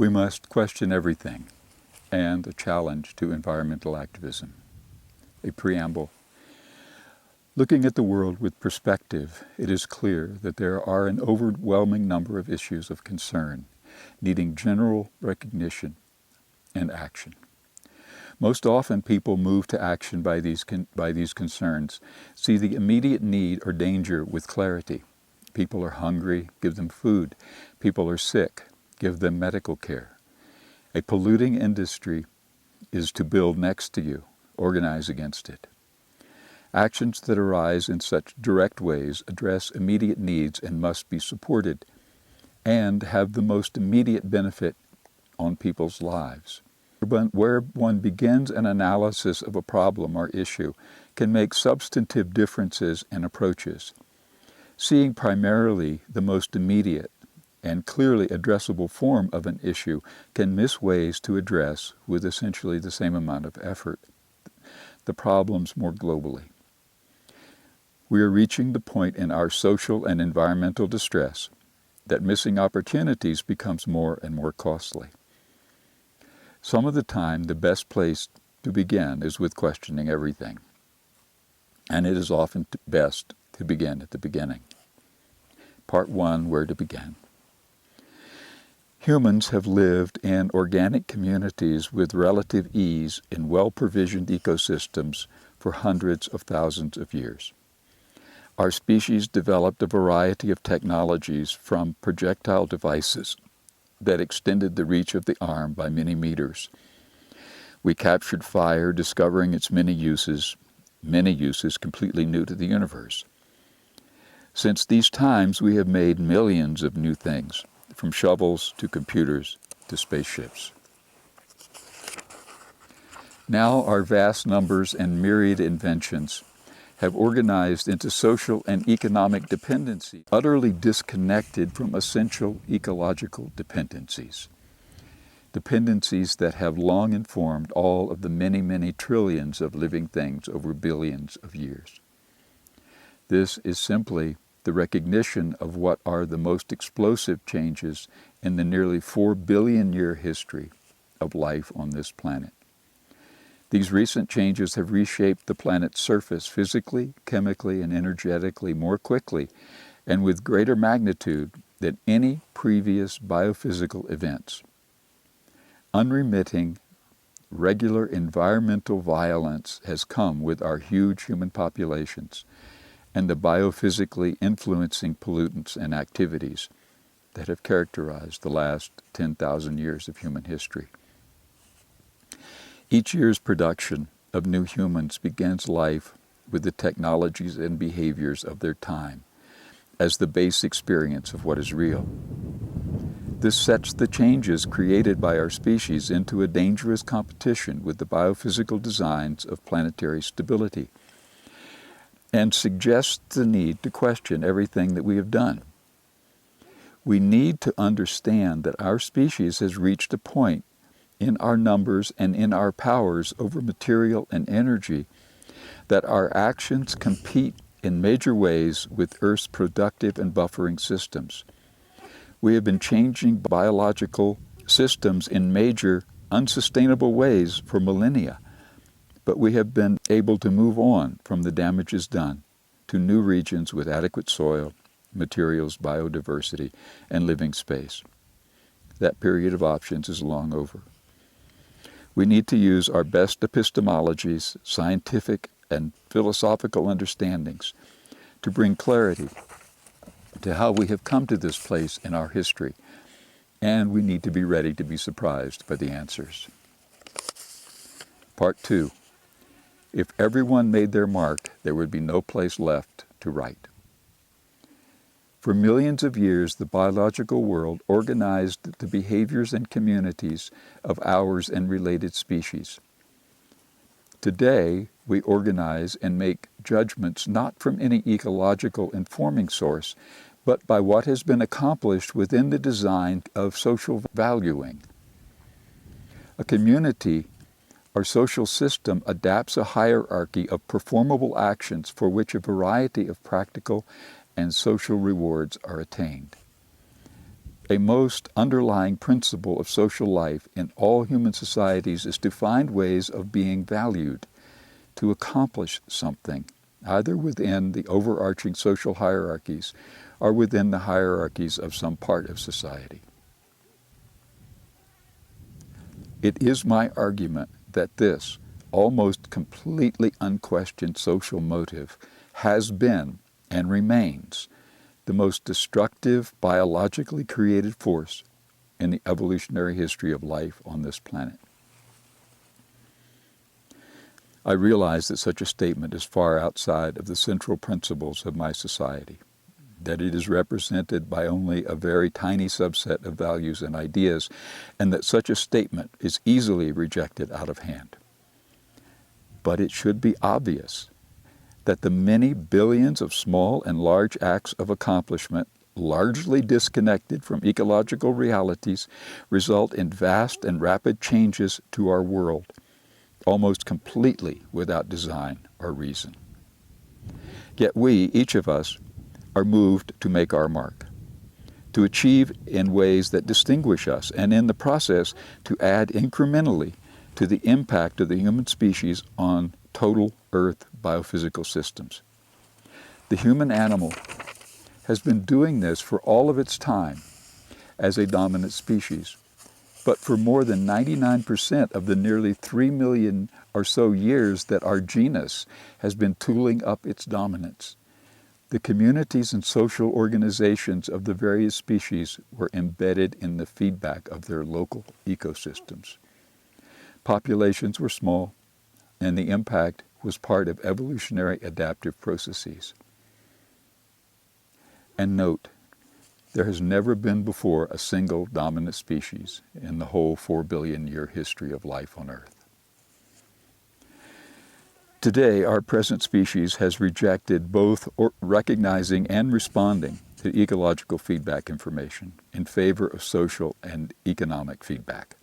We must question everything, and a challenge to environmental activism. A preamble. Looking at the world with perspective, it is clear that there are an overwhelming number of issues of concern, needing general recognition and action. Most often people move to action by these concerns, see the immediate need or danger with clarity. People are hungry, give them food. People are sick, give them medical care. A polluting industry is to build next to you, organize against it. Actions that arise in such direct ways address immediate needs and must be supported, and have the most immediate benefit on people's lives. Where one begins an analysis of a problem or issue can make substantive differences in approaches. Seeing primarily the most immediate and clearly addressable form of an issue can miss ways to address, with essentially the same amount of effort, the problems more globally. We are reaching the point in our social and environmental distress that missing opportunities becomes more and more costly. Some of the time, the best place to begin is with questioning everything, and it is often best to begin at the beginning. Part 1, Where to Begin. Humans have lived in organic communities with relative ease in well-provisioned ecosystems for hundreds of thousands of years. Our species developed a variety of technologies, from projectile devices that extended the reach of the arm by many meters. We captured fire, discovering its many uses completely new to the universe. Since these times, we have made millions of new things, from shovels to computers to spaceships. Now our vast numbers and myriad inventions have organized into social and economic dependency, utterly disconnected from essential ecological dependencies. Dependencies that have long informed all of the many, many trillions of living things over billions of years. This is simply the recognition of what are the most explosive changes in the nearly 4 billion year history of life on this planet. These recent changes have reshaped the planet's surface physically, chemically, and energetically more quickly and with greater magnitude than any previous biophysical events. Unremitting, regular environmental violence has come with our huge human populations and the biophysically influencing pollutants and activities that have characterized the last 10,000 years of human history. Each year's production of new humans begins life with the technologies and behaviors of their time as the base experience of what is real. This sets the changes created by our species into a dangerous competition with the biophysical designs of planetary stability, and suggests the need to question everything that we have done. We need to understand that our species has reached a point in our numbers and in our powers over material and energy that our actions compete in major ways with Earth's productive and buffering systems. We have been changing biological systems in major, unsustainable ways for millennia, but we have been able to move on from the damages done to new regions with adequate soil, materials, biodiversity, and living space. That period of options is long over. We need to use our best epistemologies, scientific and philosophical understandings to bring clarity to how we have come to this place in our history, and we need to be ready to be surprised by the answers. Part 2. If everyone made their mark, there would be no place left to write. For millions of years, the biological world organized the behaviors and communities of ours and related species. Today, we organize and make judgments not from any ecological informing source, but by what has been accomplished within the design of social valuing. A community or social system adapts a hierarchy of performable actions for which a variety of practical and social rewards are attained. A most underlying principle of social life in all human societies is to find ways of being valued, to accomplish something, either within the overarching social hierarchies or within the hierarchies of some part of society. It is my argument that this almost completely unquestioned social motive has been and remains the most destructive biologically created force in the evolutionary history of life on this planet. I realize that such a statement is far outside of the central principles of my society, that it is represented by only a very tiny subset of values and ideas, and that such a statement is easily rejected out of hand. But it should be obvious that the many billions of small and large acts of accomplishment, largely disconnected from ecological realities, result in vast and rapid changes to our world, almost completely without design or reason. Yet we, each of us, are moved to make our mark, to achieve in ways that distinguish us, and in the process to add incrementally to the impact of the human species on total Earth biophysical systems. The human animal has been doing this for all of its time as a dominant species, but for more than 99% of the nearly 3 million or so years that our genus has been tooling up its dominance, the communities and social organizations of the various species were embedded in the feedback of their local ecosystems. Populations were small, and the impact was part of evolutionary adaptive processes. And note, there has never been before a single dominant species in the whole 4 billion year history of life on Earth. Today, our present species has rejected both recognizing and responding to ecological feedback information in favor of social and economic feedback.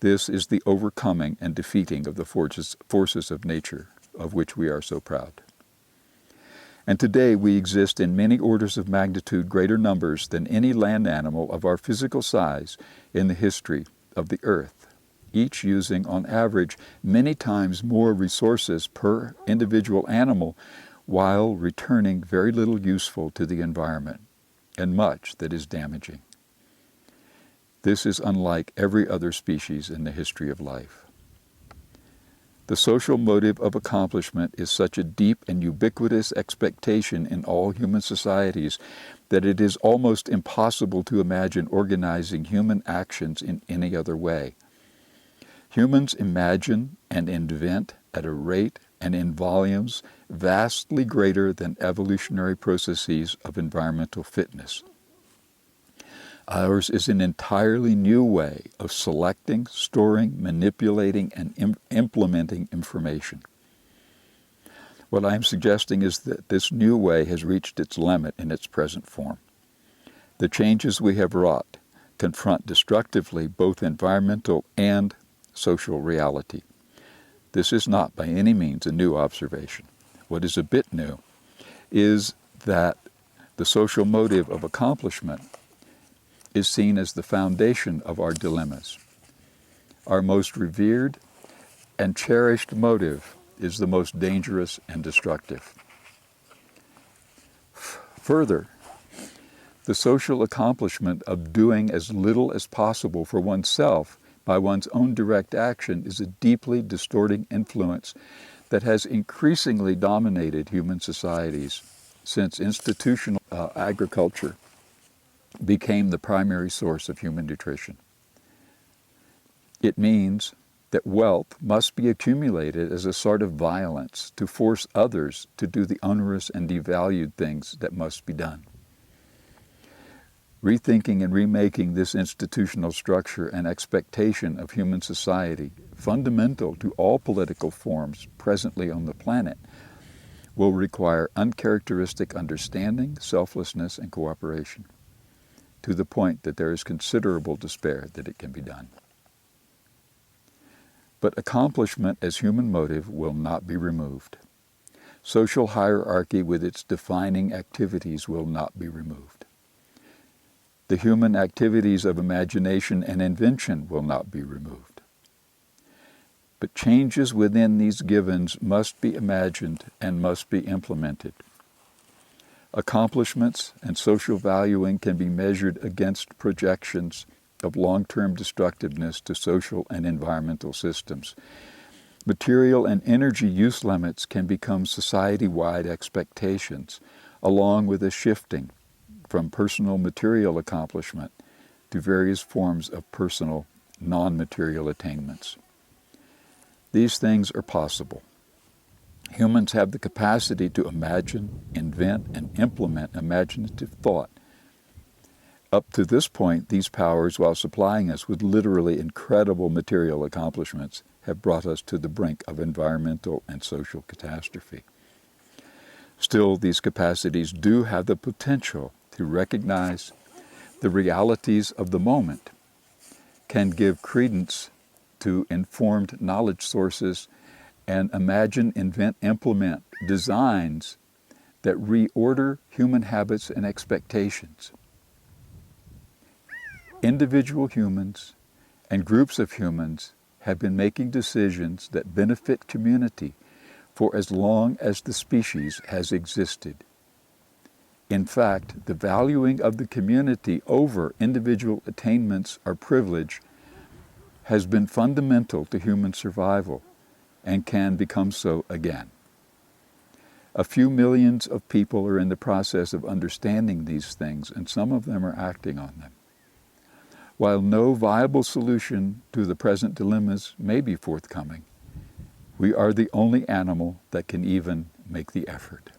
This is the overcoming and defeating of the forces of nature, of which we are so proud. And today we exist in many orders of magnitude greater numbers than any land animal of our physical size in the history of the Earth, each using on average many times more resources per individual animal while returning very little useful to the environment and much that is damaging. This is unlike every other species in the history of life. The social motive of accomplishment is such a deep and ubiquitous expectation in all human societies that it is almost impossible to imagine organizing human actions in any other way. Humans imagine and invent at a rate and in volumes vastly greater than evolutionary processes of environmental fitness. Ours is an entirely new way of selecting, storing, manipulating, and implementing information. What I am suggesting is that this new way has reached its limit in its present form. The changes we have wrought confront destructively both environmental and social reality. This is not by any means a new observation. What is a bit new is that the social motive of accomplishment is seen as the foundation of our dilemmas. Our most revered and cherished motive is the most dangerous and destructive. Further, the social accomplishment of doing as little as possible for oneself by one's own direct action is a deeply distorting influence that has increasingly dominated human societies since institutional agriculture became the primary source of human nutrition. It means that wealth must be accumulated as a sort of violence to force others to do the onerous and devalued things that must be done. Rethinking and remaking this institutional structure and expectation of human society, fundamental to all political forms presently on the planet, will require uncharacteristic understanding, selflessness, and cooperation, to the point that there is considerable despair that it can be done. But accomplishment as human motive will not be removed. Social hierarchy with its defining activities will not be removed. The human activities of imagination and invention will not be removed. But changes within these givens must be imagined and must be implemented. Accomplishments and social valuing can be measured against projections of long-term destructiveness to social and environmental systems. Material and energy use limits can become society-wide expectations, along with a shifting from personal material accomplishment to various forms of personal non-material attainments. These things are possible. Humans have the capacity to imagine, invent, and implement imaginative thought. Up to this point, these powers, while supplying us with literally incredible material accomplishments, have brought us to the brink of environmental and social catastrophe. Still, these capacities do have the potential to recognize the realities of the moment, can give credence to informed knowledge sources, and imagine, invent, implement designs that reorder human habits and expectations. Individual humans and groups of humans have been making decisions that benefit community for as long as the species has existed. In fact, the valuing of the community over individual attainments or privilege has been fundamental to human survival and can become so again. A few millions of people are in the process of understanding these things, and some of them are acting on them. While no viable solution to the present dilemmas may be forthcoming, we are the only animal that can even make the effort.